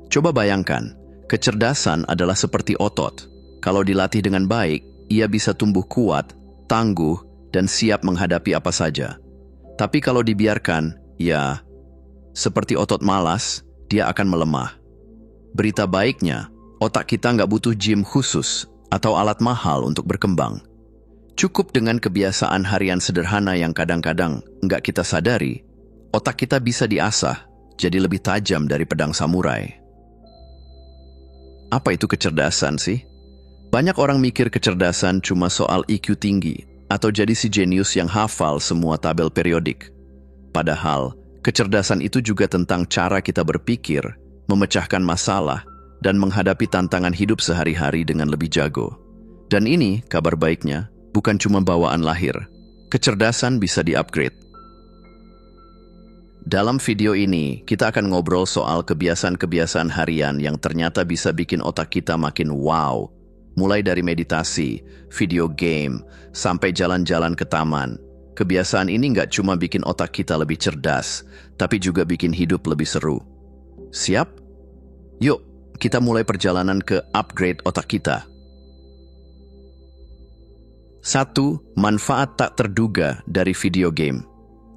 Coba bayangkan, kecerdasan adalah seperti otot. Kalau dilatih dengan baik, ia bisa tumbuh kuat, tangguh, dan siap menghadapi apa saja. Tapi kalau dibiarkan, ya, seperti otot malas, dia akan melemah. Berita baiknya, otak kita nggak butuh gym khusus atau alat mahal untuk berkembang. Cukup dengan kebiasaan harian sederhana yang kadang-kadang nggak kita sadari, otak kita bisa diasah jadi lebih tajam dari pedang samurai. Apa itu kecerdasan sih? Banyak orang mikir kecerdasan cuma soal IQ tinggi atau jadi si jenius yang hafal semua tabel periodik. Padahal, kecerdasan itu juga tentang cara kita berpikir, memecahkan masalah, dan menghadapi tantangan hidup sehari-hari dengan lebih jago. Dan ini, kabar baiknya, bukan cuma bawaan lahir. Kecerdasan bisa di-upgrade. Dalam video ini, kita akan ngobrol soal kebiasaan-kebiasaan harian yang ternyata bisa bikin otak kita makin wow. Mulai dari meditasi, video game, sampai jalan-jalan ke taman. Kebiasaan ini nggak cuma bikin otak kita lebih cerdas, tapi juga bikin hidup lebih seru. Siap? Yuk, kita mulai perjalanan ke upgrade otak kita. 1. Manfaat tak terduga dari video game.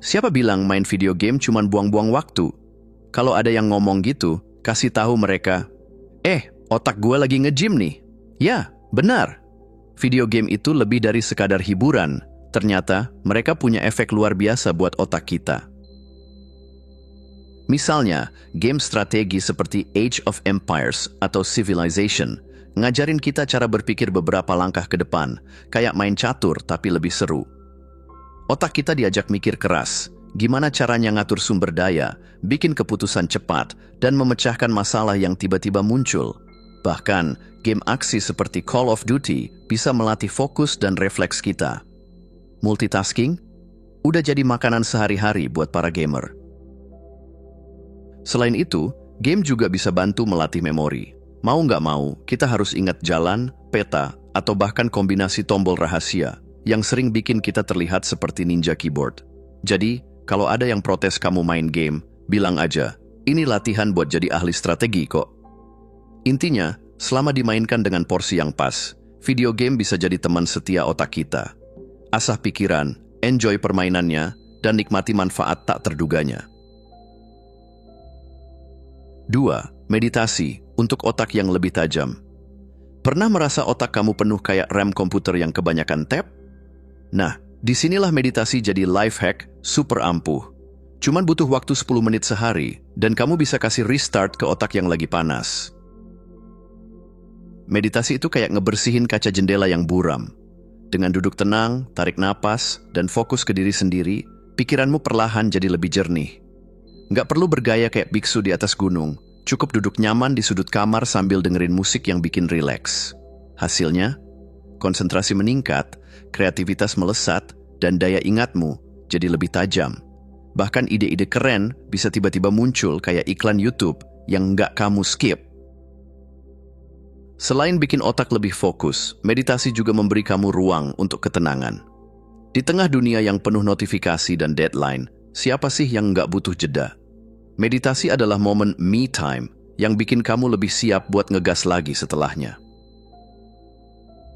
Siapa bilang main video game cuma buang-buang waktu? Kalau ada yang ngomong gitu, kasih tahu mereka, otak gue lagi nge-gym nih. Ya, benar. Video game itu lebih dari sekadar hiburan. Ternyata, mereka punya efek luar biasa buat otak kita. Misalnya, game strategi seperti Age of Empires atau Civilization ngajarin kita cara berpikir beberapa langkah ke depan, kayak main catur tapi lebih seru. Otak kita diajak mikir keras, gimana caranya ngatur sumber daya, bikin keputusan cepat, dan memecahkan masalah yang tiba-tiba muncul. Bahkan, game aksi seperti Call of Duty bisa melatih fokus dan refleks kita. Multitasking udah jadi makanan sehari-hari buat para gamer. Selain itu, game juga bisa bantu melatih memori. Mau nggak mau, kita harus ingat jalan, peta, atau bahkan kombinasi tombol rahasia yang sering bikin kita terlihat seperti ninja keyboard. Jadi, kalau ada yang protes kamu main game, bilang aja, ini latihan buat jadi ahli strategi kok. Intinya, selama dimainkan dengan porsi yang pas, video game bisa jadi teman setia otak kita. Asah pikiran, enjoy permainannya, dan nikmati manfaat tak terduganya. 2. Meditasi untuk otak yang lebih tajam. Pernah merasa otak kamu penuh kayak RAM komputer yang kebanyakan tab? Nah, disinilah meditasi jadi life hack super ampuh. Cuman butuh waktu 10 menit sehari, dan kamu bisa kasih restart ke otak yang lagi panas. Meditasi itu kayak ngebersihin kaca jendela yang buram. Dengan duduk tenang, tarik napas, dan fokus ke diri sendiri, pikiranmu perlahan jadi lebih jernih. Nggak perlu bergaya kayak biksu di atas gunung, cukup duduk nyaman di sudut kamar sambil dengerin musik yang bikin rileks. Hasilnya, konsentrasi meningkat, kreativitas melesat, dan daya ingatmu jadi lebih tajam. Bahkan ide-ide keren bisa tiba-tiba muncul kayak iklan YouTube yang nggak kamu skip. Selain bikin otak lebih fokus, meditasi juga memberi kamu ruang untuk ketenangan. Di tengah dunia yang penuh notifikasi dan deadline, siapa sih yang nggak butuh jeda? Meditasi adalah momen me time yang bikin kamu lebih siap buat ngegas lagi setelahnya.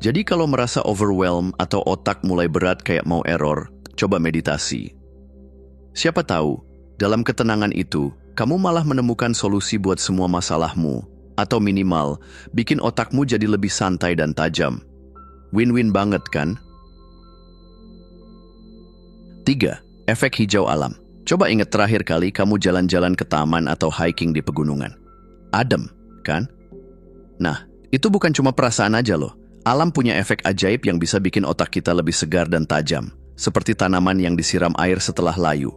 Jadi kalau merasa overwhelmed atau otak mulai berat kayak mau error, coba meditasi. Siapa tahu, dalam ketenangan itu, kamu malah menemukan solusi buat semua masalahmu. Atau minimal, bikin otakmu jadi lebih santai dan tajam. Win-win banget kan? 3. Efek hijau alam. Coba ingat terakhir kali kamu jalan-jalan ke taman atau hiking di pegunungan. Adem, kan? Nah, itu bukan cuma perasaan aja loh. Alam punya efek ajaib yang bisa bikin otak kita lebih segar dan tajam. Seperti tanaman yang disiram air setelah layu.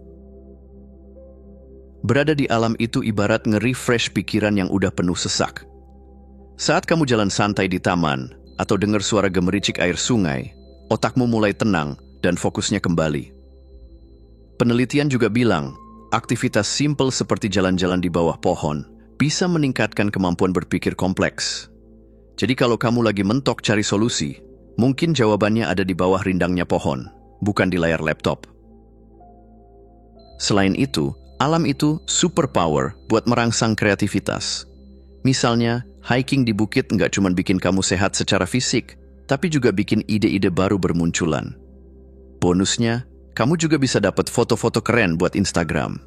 Berada di alam itu ibarat nge-refresh pikiran yang udah penuh sesak. Saat kamu jalan santai di taman atau dengar suara gemericik air sungai, otakmu mulai tenang dan fokusnya kembali. Penelitian juga bilang, aktivitas simpel seperti jalan-jalan di bawah pohon bisa meningkatkan kemampuan berpikir kompleks. Jadi kalau kamu lagi mentok cari solusi, mungkin jawabannya ada di bawah rindangnya pohon, bukan di layar laptop. Selain itu, alam itu superpower buat merangsang kreativitas. Misalnya, hiking di bukit nggak cuma bikin kamu sehat secara fisik, tapi juga bikin ide-ide baru bermunculan. Bonusnya, kamu juga bisa dapat foto-foto keren buat Instagram.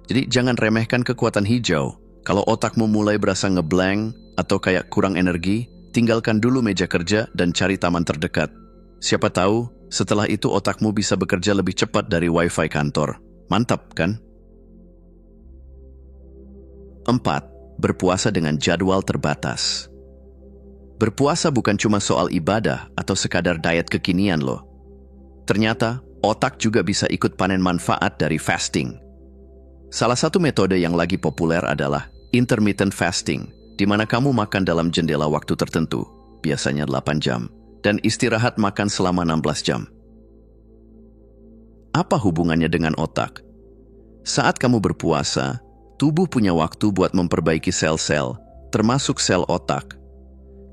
Jadi jangan remehkan kekuatan hijau. Kalau otakmu mulai berasa ngeblank atau kayak kurang energi, tinggalkan dulu meja kerja dan cari taman terdekat. Siapa tahu, setelah itu otakmu bisa bekerja lebih cepat dari wifi kantor. Mantap, kan? 4. Berpuasa dengan jadwal terbatas. Berpuasa bukan cuma soal ibadah atau sekadar diet kekinian loh. Ternyata, otak juga bisa ikut panen manfaat dari fasting. Salah satu metode yang lagi populer adalah intermittent fasting, di mana kamu makan dalam jendela waktu tertentu, biasanya 8 jam, dan istirahat makan selama 16 jam. Apa hubungannya dengan otak? Saat kamu berpuasa, tubuh punya waktu buat memperbaiki sel-sel, termasuk sel otak.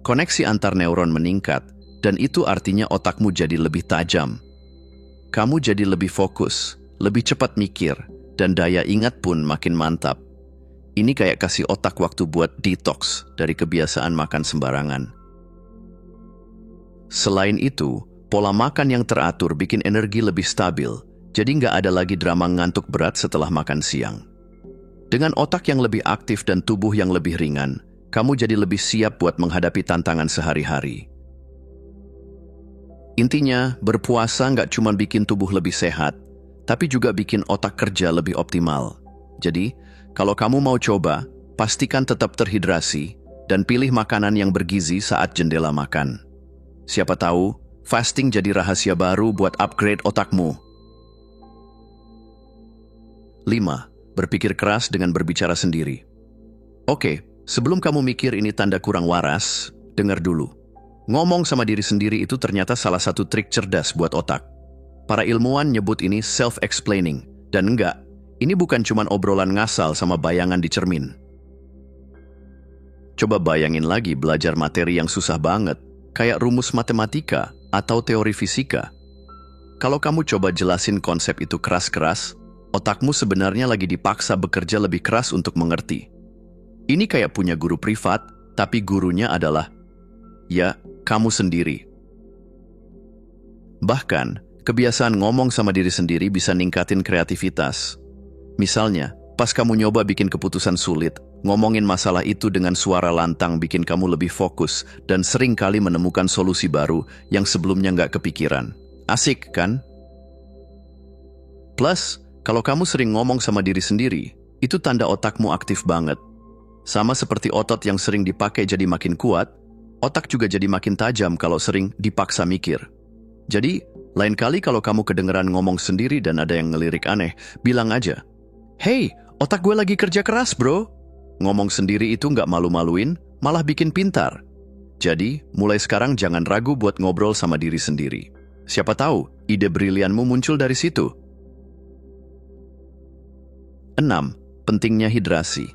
Koneksi antar neuron meningkat, dan itu artinya otakmu jadi lebih tajam. Kamu jadi lebih fokus, lebih cepat mikir, dan daya ingat pun makin mantap. Ini kayak kasih otak waktu buat detox dari kebiasaan makan sembarangan. Selain itu, pola makan yang teratur bikin energi lebih stabil, jadi nggak ada lagi drama ngantuk berat setelah makan siang. Dengan otak yang lebih aktif dan tubuh yang lebih ringan, kamu jadi lebih siap buat menghadapi tantangan sehari-hari. Intinya, berpuasa nggak cuma bikin tubuh lebih sehat, tapi juga bikin otak kerja lebih optimal. Jadi, kalau kamu mau coba, pastikan tetap terhidrasi dan pilih makanan yang bergizi saat jendela makan. Siapa tahu, fasting jadi rahasia baru buat upgrade otakmu. 5. Berpikir keras dengan berbicara sendiri. Oke, sebelum kamu mikir ini tanda kurang waras, dengar dulu. Ngomong sama diri sendiri itu ternyata salah satu trik cerdas buat otak. Para ilmuwan nyebut ini self-explaining. Dan enggak, ini bukan cuma obrolan ngasal sama bayangan di cermin. Coba bayangin lagi belajar materi yang susah banget, kayak rumus matematika atau teori fisika. Kalau kamu coba jelasin konsep itu keras-keras, otakmu sebenarnya lagi dipaksa bekerja lebih keras untuk mengerti. Ini kayak punya guru privat, tapi gurunya adalah, ya, kamu sendiri. Bahkan, kebiasaan ngomong sama diri sendiri bisa ningkatin kreativitas. Misalnya, pas kamu nyoba bikin keputusan sulit, ngomongin masalah itu dengan suara lantang bikin kamu lebih fokus dan sering kali menemukan solusi baru yang sebelumnya nggak kepikiran. Asik, kan? Plus, kalau kamu sering ngomong sama diri sendiri, itu tanda otakmu aktif banget. Sama seperti otot yang sering dipakai jadi makin kuat, otak juga jadi makin tajam kalau sering dipaksa mikir. Jadi, lain kali kalau kamu kedengeran ngomong sendiri dan ada yang ngelirik aneh, bilang aja, "Hey, otak gue lagi kerja keras, bro." Ngomong sendiri itu nggak malu-maluin, malah bikin pintar. Jadi, mulai sekarang jangan ragu buat ngobrol sama diri sendiri. Siapa tahu, ide brilianmu muncul dari situ. 6. Pentingnya hidrasi.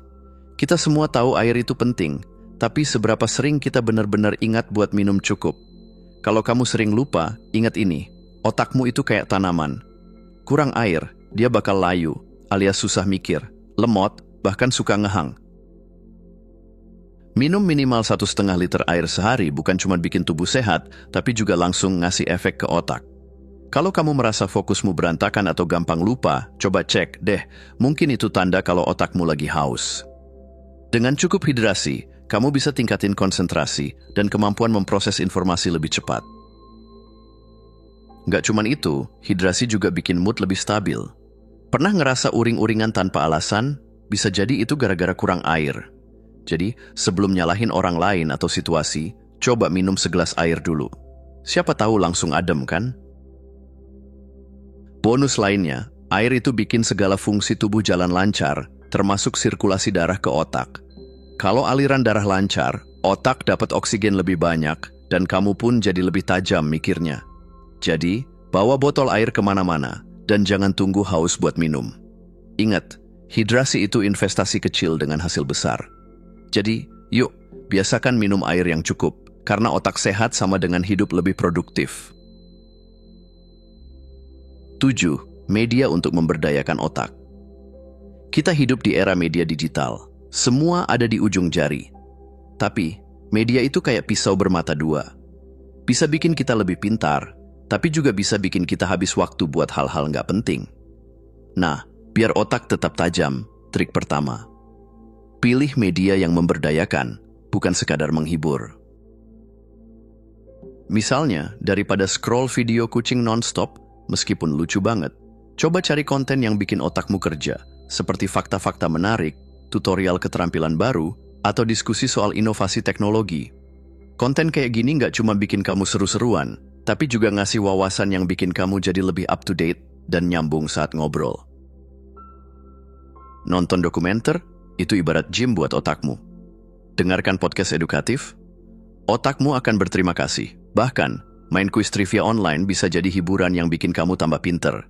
Kita semua tahu air itu penting, tapi seberapa sering kita benar-benar ingat buat minum cukup? Kalau kamu sering lupa, ingat ini. Otakmu itu kayak tanaman. Kurang air, dia bakal layu, alias susah mikir, lemot, bahkan suka ngehang. Minum minimal 1,5 liter air sehari bukan cuma bikin tubuh sehat, tapi juga langsung ngasih efek ke otak. Kalau kamu merasa fokusmu berantakan atau gampang lupa, coba cek deh, mungkin itu tanda kalau otakmu lagi haus. Dengan cukup hidrasi, kamu bisa tingkatin konsentrasi dan kemampuan memproses informasi lebih cepat. Nggak cuman itu, hidrasi juga bikin mood lebih stabil. Pernah ngerasa uring-uringan tanpa alasan? Bisa jadi itu gara-gara kurang air. Jadi, sebelum nyalahin orang lain atau situasi, coba minum segelas air dulu. Siapa tahu langsung adem, kan? Bonus lainnya, air itu bikin segala fungsi tubuh jalan lancar, termasuk sirkulasi darah ke otak. Kalau aliran darah lancar, otak dapat oksigen lebih banyak, dan kamu pun jadi lebih tajam mikirnya. Jadi, bawa botol air kemana-mana, dan jangan tunggu haus buat minum. Ingat, hidrasi itu investasi kecil dengan hasil besar. Jadi, yuk, biasakan minum air yang cukup, karena otak sehat sama dengan hidup lebih produktif. 7. Media untuk memberdayakan otak. Kita hidup di era media digital. Semua ada di ujung jari. Tapi, media itu kayak pisau bermata dua. Bisa bikin kita lebih pintar, tapi juga bisa bikin kita habis waktu buat hal-hal nggak penting. Nah, biar otak tetap tajam, trik pertama. Pilih media yang memberdayakan, bukan sekadar menghibur. Misalnya, daripada scroll video kucing non-stop, meskipun lucu banget, coba cari konten yang bikin otakmu kerja, seperti fakta-fakta menarik, tutorial keterampilan baru, atau diskusi soal inovasi teknologi. Konten kayak gini nggak cuma bikin kamu seru-seruan, tapi juga ngasih wawasan yang bikin kamu jadi lebih up-to-date dan nyambung saat ngobrol. Nonton dokumenter, itu ibarat gym buat otakmu. Dengarkan podcast edukatif, otakmu akan berterima kasih. Bahkan, main kuis trivia online bisa jadi hiburan yang bikin kamu tambah pinter.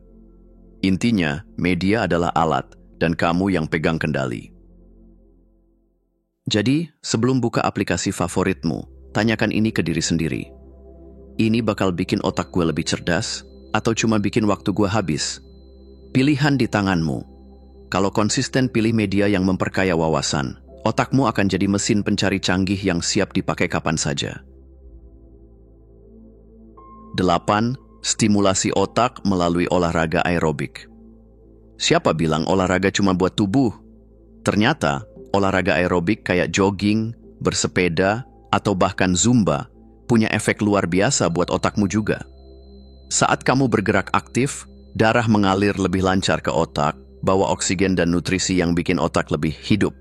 Intinya, media adalah alat, dan kamu yang pegang kendali. Jadi, sebelum buka aplikasi favoritmu, tanyakan ini ke diri sendiri. Ini bakal bikin otak gue lebih cerdas, atau cuma bikin waktu gue habis? Pilihan di tanganmu. Kalau konsisten pilih media yang memperkaya wawasan, otakmu akan jadi mesin pencari canggih yang siap dipakai kapan saja. 8. Stimulasi otak melalui olahraga aerobik. Siapa bilang olahraga cuma buat tubuh? Ternyata, olahraga aerobik kayak jogging, bersepeda, atau bahkan zumba punya efek luar biasa buat otakmu juga. Saat kamu bergerak aktif, darah mengalir lebih lancar ke otak, bawa oksigen dan nutrisi yang bikin otak lebih hidup.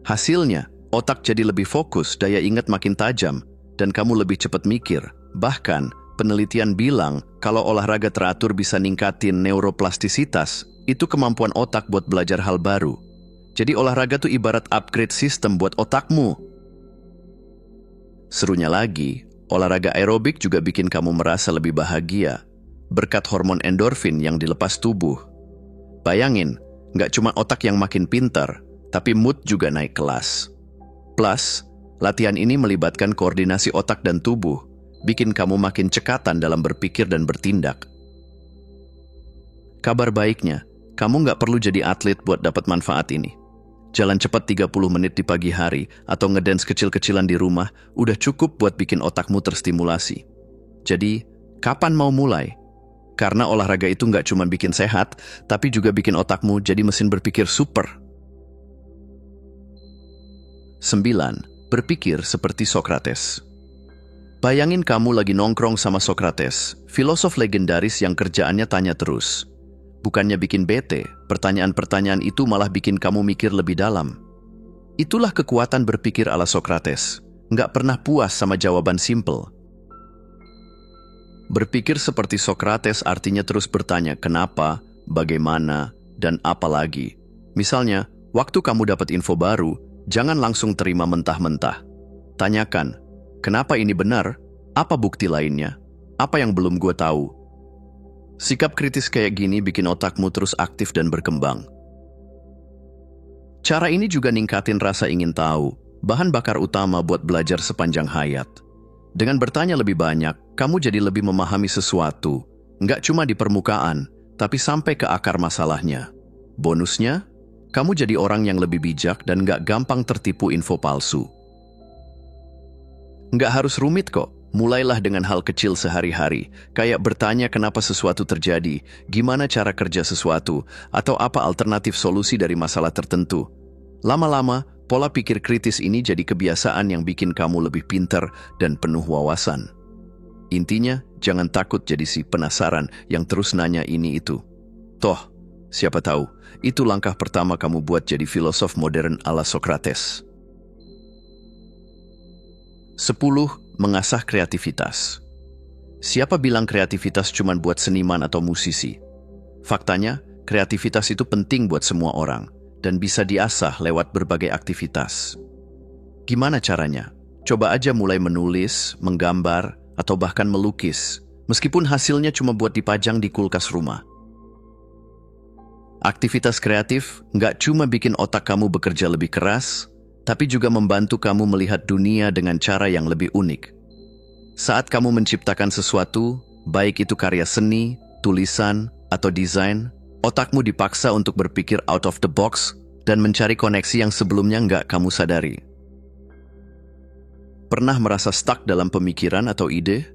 Hasilnya, otak jadi lebih fokus, daya ingat makin tajam, dan kamu lebih cepat mikir. Bahkan, penelitian bilang kalau olahraga teratur bisa ningkatin neuroplastisitas, itu kemampuan otak buat belajar hal baru. Jadi olahraga tuh ibarat upgrade sistem buat otakmu. Serunya lagi, olahraga aerobik juga bikin kamu merasa lebih bahagia, berkat hormon endorfin yang dilepas tubuh. Bayangin, nggak cuma otak yang makin pintar, tapi mood juga naik kelas. Plus, latihan ini melibatkan koordinasi otak dan tubuh, bikin kamu makin cekatan dalam berpikir dan bertindak. Kabar baiknya, kamu nggak perlu jadi atlet buat dapat manfaat ini. Jalan cepat 30 menit di pagi hari atau ngedance kecil-kecilan di rumah udah cukup buat bikin otakmu terstimulasi. Jadi, kapan mau mulai? Karena olahraga itu nggak cuma bikin sehat, tapi juga bikin otakmu jadi mesin berpikir super. 9. Berpikir seperti Socrates. Bayangin kamu lagi nongkrong sama Socrates, filosof legendaris yang kerjaannya tanya terus. Bukannya bikin bete, pertanyaan-pertanyaan itu malah bikin kamu mikir lebih dalam. Itulah kekuatan berpikir ala Socrates, nggak pernah puas sama jawaban simple. Berpikir seperti Socrates artinya terus bertanya kenapa, bagaimana, dan apa lagi. Misalnya, waktu kamu dapat info baru, jangan langsung terima mentah-mentah. Tanyakan, kenapa ini benar? Apa bukti lainnya? Apa yang belum gue tahu? Sikap kritis kayak gini bikin otakmu terus aktif dan berkembang. Cara ini juga ningkatin rasa ingin tahu, bahan bakar utama buat belajar sepanjang hayat. Dengan bertanya lebih banyak, kamu jadi lebih memahami sesuatu, nggak cuma di permukaan, tapi sampai ke akar masalahnya. Bonusnya, kamu jadi orang yang lebih bijak dan nggak gampang tertipu info palsu. Nggak harus rumit kok. Mulailah dengan hal kecil sehari-hari, kayak bertanya kenapa sesuatu terjadi, gimana cara kerja sesuatu, atau apa alternatif solusi dari masalah tertentu. Lama-lama, pola pikir kritis ini jadi kebiasaan yang bikin kamu lebih pintar dan penuh wawasan. Intinya, jangan takut jadi si penasaran yang terus nanya ini itu. Toh, siapa tahu, itu langkah pertama kamu buat jadi filosof modern ala Socrates. 10. Mengasah kreativitas. Siapa bilang kreativitas cuma buat seniman atau musisi? Faktanya, kreativitas itu penting buat semua orang dan bisa diasah lewat berbagai aktivitas. Gimana caranya? Coba aja mulai menulis, menggambar, atau bahkan melukis, meskipun hasilnya cuma buat dipajang di kulkas rumah. Aktivitas kreatif nggak cuma bikin otak kamu bekerja lebih keras, tapi juga membantu kamu melihat dunia dengan cara yang lebih unik. Saat kamu menciptakan sesuatu, baik itu karya seni, tulisan, atau desain, otakmu dipaksa untuk berpikir out of the box dan mencari koneksi yang sebelumnya nggak kamu sadari. Pernah merasa stuck dalam pemikiran atau ide?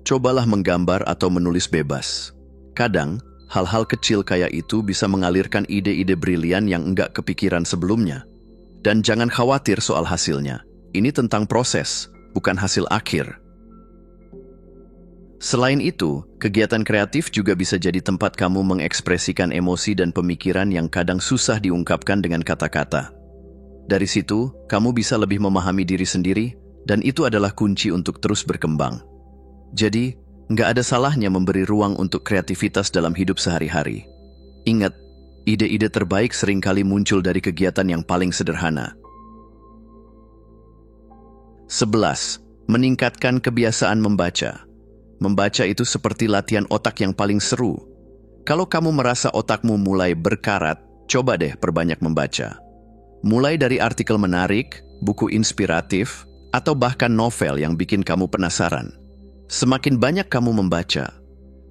Cobalah menggambar atau menulis bebas. Kadang, hal-hal kecil kayak itu bisa mengalirkan ide-ide brilian yang enggak kepikiran sebelumnya. Dan jangan khawatir soal hasilnya. Ini tentang proses, bukan hasil akhir. Selain itu, kegiatan kreatif juga bisa jadi tempat kamu mengekspresikan emosi dan pemikiran yang kadang susah diungkapkan dengan kata-kata. Dari situ, kamu bisa lebih memahami diri sendiri, dan itu adalah kunci untuk terus berkembang. Jadi, nggak ada salahnya memberi ruang untuk kreativitas dalam hidup sehari-hari. Ingat, ide-ide terbaik seringkali muncul dari kegiatan yang paling sederhana. 11. Meningkatkan kebiasaan membaca. Membaca itu seperti latihan otak yang paling seru. Kalau kamu merasa otakmu mulai berkarat, coba deh perbanyak membaca. Mulai dari artikel menarik, buku inspiratif, atau bahkan novel yang bikin kamu penasaran. Semakin banyak kamu membaca,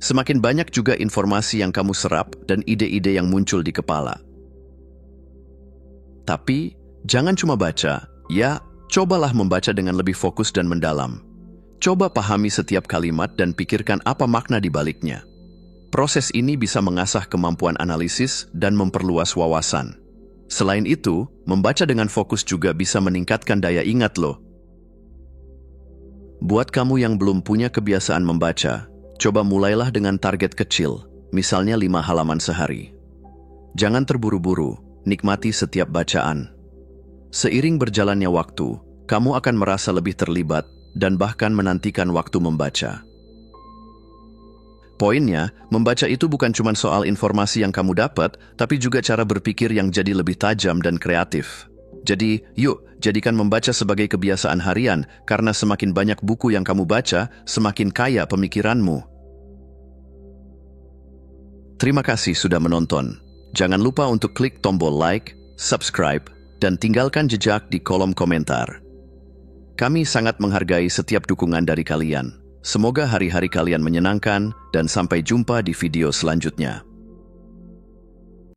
semakin banyak juga informasi yang kamu serap dan ide-ide yang muncul di kepala. Tapi, jangan cuma baca, ya, cobalah membaca dengan lebih fokus dan mendalam. Coba pahami setiap kalimat dan pikirkan apa makna di baliknya. Proses ini bisa mengasah kemampuan analisis dan memperluas wawasan. Selain itu, membaca dengan fokus juga bisa meningkatkan daya ingat loh. Buat kamu yang belum punya kebiasaan membaca, coba mulailah dengan target kecil, misalnya 5 halaman sehari. Jangan terburu-buru, nikmati setiap bacaan. Seiring berjalannya waktu, kamu akan merasa lebih terlibat dan bahkan menantikan waktu membaca. Poinnya, membaca itu bukan cuma soal informasi yang kamu dapat, tapi juga cara berpikir yang jadi lebih tajam dan kreatif. Jadi, yuk, jadikan membaca sebagai kebiasaan harian, karena semakin banyak buku yang kamu baca, semakin kaya pemikiranmu. Terima kasih sudah menonton. Jangan lupa untuk klik tombol like, subscribe, dan tinggalkan jejak di kolom komentar. Kami sangat menghargai setiap dukungan dari kalian. Semoga hari-hari kalian menyenangkan, dan sampai jumpa di video selanjutnya.